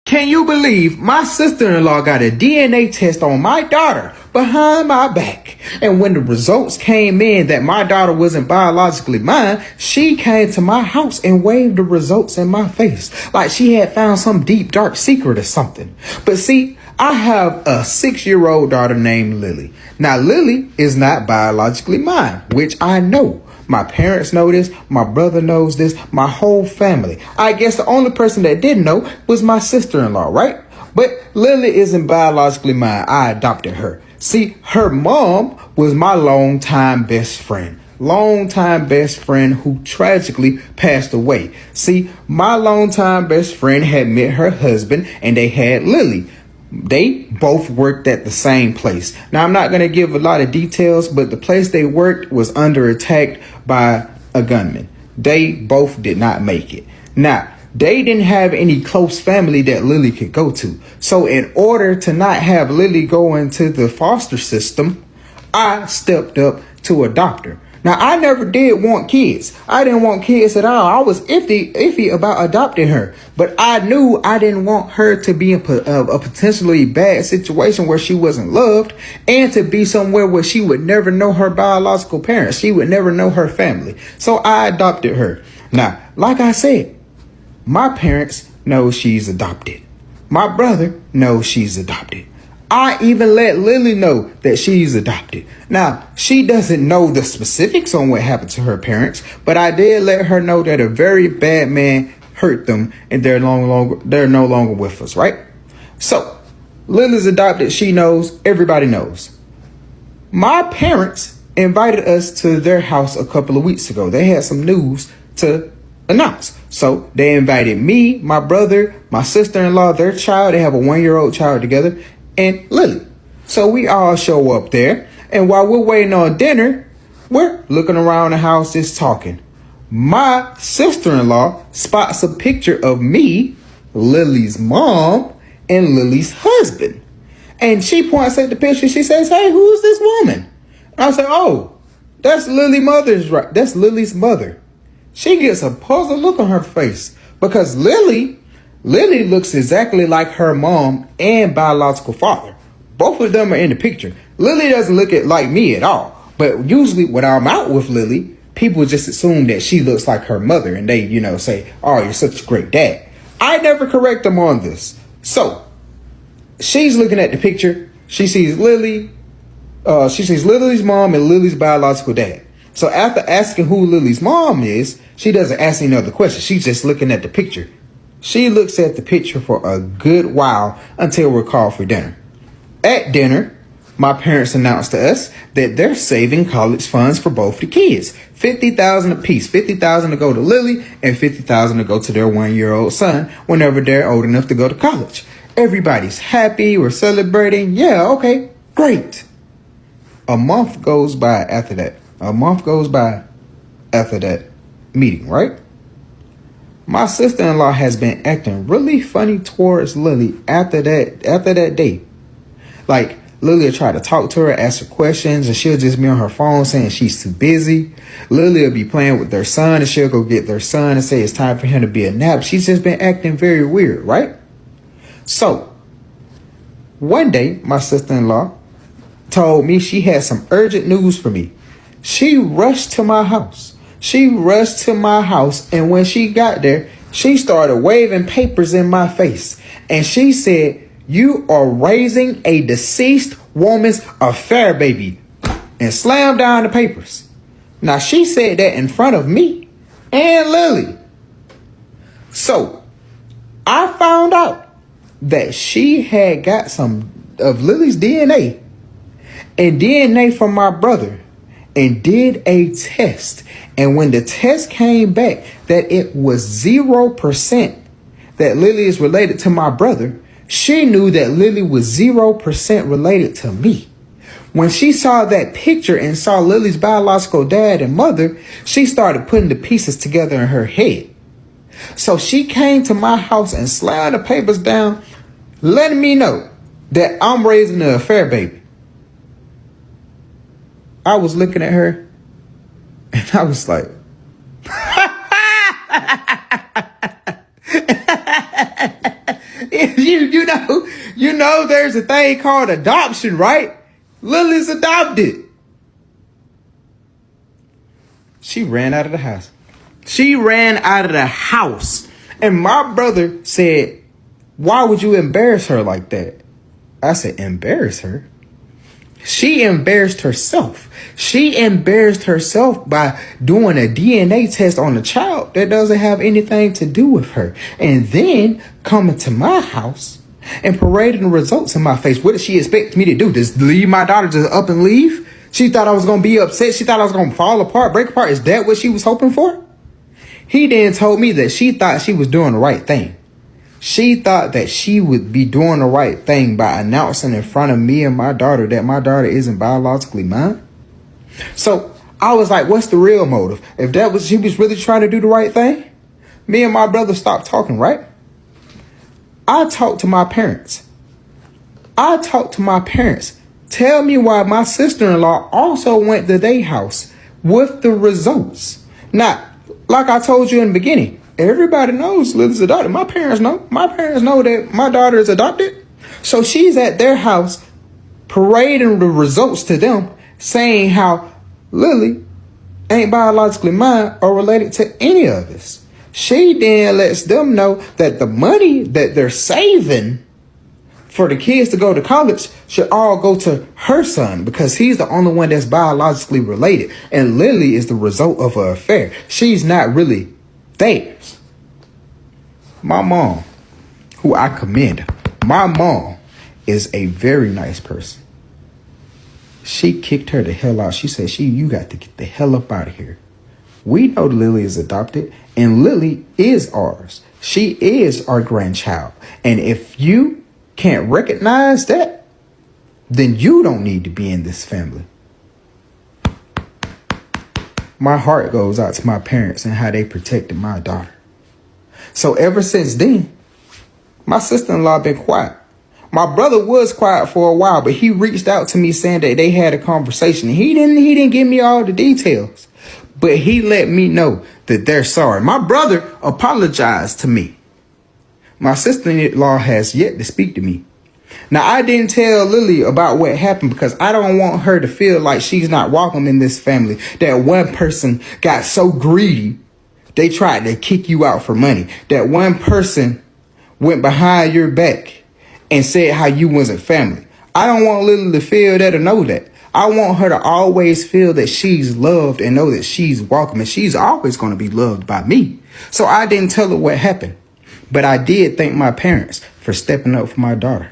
Can you believe my sister-in-law got a DNA test on my daughter behind my back? And when the results came in that my daughter wasn't biologically mine, she came to my house and waved the results in my face like she had found some deep, dark secret or something. But see, I have a 6-year-old daughter named Lily. Now, Lily is not biologically mine, which I know. My parents know this. My brother knows this. My whole family. I guess the only person that didn't know was my sister-in-law, right? But Lily isn't biologically mine. I adopted her. See, her mom was my longtime best friend. Longtime best friend who tragically passed away. See, my longtime best friend had met her husband and they had Lily. They both worked at the same place. Now, I'm not going to give a lot of details, but the place they worked was under attack by a gunman. They both did not make it. Now, they didn't have any close family that Lily could go to. So in order to not have Lily go into the foster system, I stepped up to adopt her. Now, I never did want kids. I didn't want kids at all. I was iffy about adopting her. But I knew I didn't want her to be in a potentially bad situation where she wasn't loved and to be somewhere where she would never know her biological parents. She would never know her family. So I adopted her. Now, like I said, my parents know she's adopted. My brother knows she's adopted. I even let Lily know that she's adopted. Now, she doesn't know the specifics on what happened to her parents, but I did let her know that a very bad man hurt them and they're no longer with us, right? So, Lily's adopted. She knows. Everybody knows. My parents invited us to their house a couple of weeks ago. They had some news to announce. So, they invited me, my brother, my sister-in-law, their child. They have a 1-year-old child together. And Lily. So we all show up there. And while we're waiting on dinner, we're looking around the house just talking. My sister-in-law spots a picture of me, Lily's mom, and Lily's husband. And she points at the picture. She says, "Hey, who's this woman?" And I say, "Oh, that's That's Lily's mother." She gets a puzzled look on her face because Lily looks exactly like her mom and biological father. Both of them are in the picture. Lily doesn't look like me at all. But usually when I'm out with Lily, people just assume that she looks like her mother. And they, say, "Oh, you're such a great dad." I never correct them on this. So she's looking at the picture. She sees Lily. She sees Lily's mom and Lily's biological dad. So after asking who Lily's mom is, she doesn't ask any other questions. She's just looking at the picture. She looks at the picture for a good while until we're called for dinner. At dinner, my parents announced to us that they're saving college funds for both the kids. $50,000 apiece. $50,000 to go to Lily and $50,000 to go to their 1-year-old son whenever they're old enough to go to college. Everybody's happy. We're celebrating. Yeah, okay, great. A month goes by after that. Meeting, right? My sister-in-law has been acting really funny towards Lily after that day. Like, Lily will try to talk to her, ask her questions, and she'll just be on her phone saying she's too busy. Lily will be playing with their son, and she'll go get their son and say it's time for him to be a nap. She's just been acting very weird, right? So, one day, my sister-in-law told me she had some urgent news for me. She rushed to my house. And when she got there, she started waving papers in my face. And she said, "You are raising a deceased woman's affair, baby," and slammed down the papers. Now, she said that in front of me and Lily. So, I found out that she had got some of Lily's DNA and DNA from my brother and did a test. And when the test came back that it was 0% that Lily is related to my brother, she knew that Lily was 0% related to me. When she saw that picture and saw Lily's biological dad and mother, she started putting the pieces together in her head. So she came to my house and slammed the papers down, letting me know that I'm raising an affair baby. I was looking at her and I was like, you know there's a thing called adoption, right? Lily's adopted. She ran out of the house. She ran out of the house. And my brother said, why would you embarrass her like that? I said, embarrass her? She embarrassed herself. She embarrassed herself by doing a DNA test on a child that doesn't have anything to do with her. And then coming to my house and parading the results in my face. What did she expect me to do? Just leave my daughter just up and leave? She thought I was going to be upset. She thought I was going to fall apart, break apart. Is that what she was hoping for? He then told me that she thought she was doing the right thing. She thought that she would be doing the right thing by announcing in front of me and my daughter that my daughter isn't biologically mine. So I was like, what's the real motive? If that was, she was really trying to do the right thing, me and my brother stopped talking, right? I talked to my parents. Tell me why my sister-in-law also went to their house with the results. Now, like I told you in the beginning, everybody knows Lily's adopted. My parents know. My parents know that my daughter is adopted. So she's at their house parading the results to them, saying how Lily ain't biologically mine or related to any of us. She then lets them know that the money that they're saving for the kids to go to college should all go to her son because he's the only one that's biologically related. And Lily is the result of an affair. She's not really theirs. My mom, who I commend, my mom is a very nice person. She kicked her the hell out. She said, you got to get the hell up out of here. We know Lily is adopted and Lily is ours. She is our grandchild. And if you can't recognize that, then you don't need to be in this family. My heart goes out to my parents and how they protected my daughter. So ever since then, my sister-in-law been quiet. My brother was quiet for a while, but he reached out to me saying that they had a conversation. He didn't give me all the details, but he let me know that they're sorry. My brother apologized to me. My sister-in-law has yet to speak to me. Now, I didn't tell Lily about what happened because I don't want her to feel like she's not welcome in this family. That one person got so greedy, they tried to kick you out for money. That one person went behind your back and said how you wasn't family. I don't want Lily to feel that or know that. I want her to always feel that she's loved and know that she's welcome. And she's always going to be loved by me. So I didn't tell her what happened. But I did thank my parents for stepping up for my daughter.